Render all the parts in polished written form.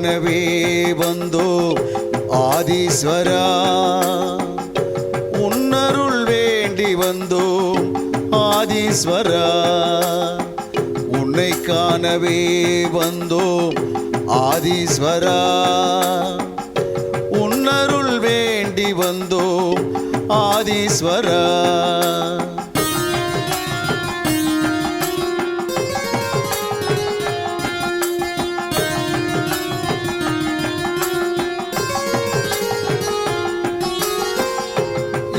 காணவே வந்தோம் ஆதீஸ்வரா, உன்னருள் வேண்டி வந்தோம் ஆதீஸ்வரா, உன்னை காணவே வந்தோம் ஆதீஸ்வரா, உன்னருள் வேண்டி வந்தோம் ஆதீஸ்வரா.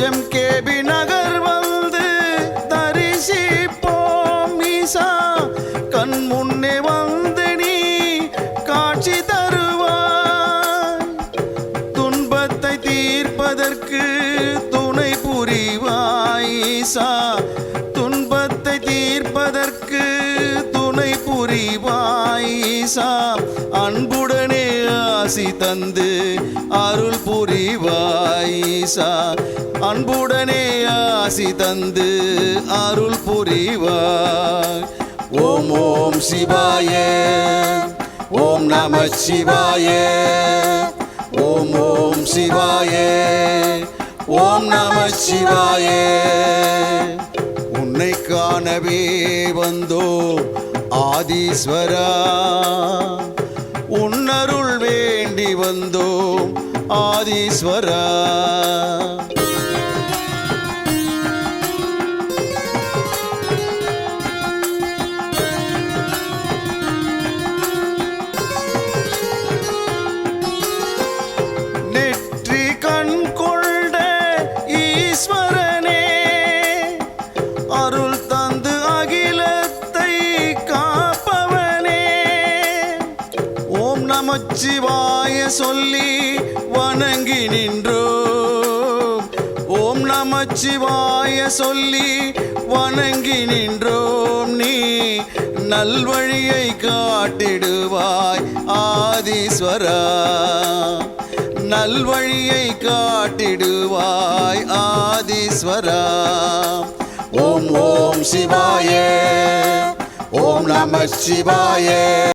எம்கேபி நகர் வந்து தரிசிப்போம் ஈசா, கண் முன்னே வந்து நீ காட்சி தருவாய், துன்பத்தை தீர்ப்பதற்கு துணை புரிவாய் ஈசா, துன்பத்தை தீர்ப்பதற்கு துணை புரிவாய் ஈசா, அன்புடனே ஆசி தந்து அருள் புரிவாய் ஈசா, அன்புடனே ஆசி தந்து அருள் புரிவாய். ஓம் ஓம் சிவாய, ஓம் நம சிவாய, ஓம் ஓம் சிவாய, ஓம் நம சிவாய. உன்னை காணவே வந்தோம் ஆதீஸ்வரா, உன்னருள் வேண்டி வந்தோம் ஆதீஸ்வரா. நெற்றி கண் கொண்ட ஈஸ்வரனே, அருள் தந்து அகிலத்தை காப்பவனே, ஓம் நமச்சிவாய சொல்லி வணங்கி நின்றோம், ஓம் நமச்சிவாய சொல்லி வணங்கி நின்றோம். நீ நல்வழியை காட்டிடுவாய் ஆதீஸ்வரா, நல்வழியை காட்டிடுவாய் ஆதீஸ்வரா. ஓம் ஓம் சிவாய, ஓம் நம சிவாய.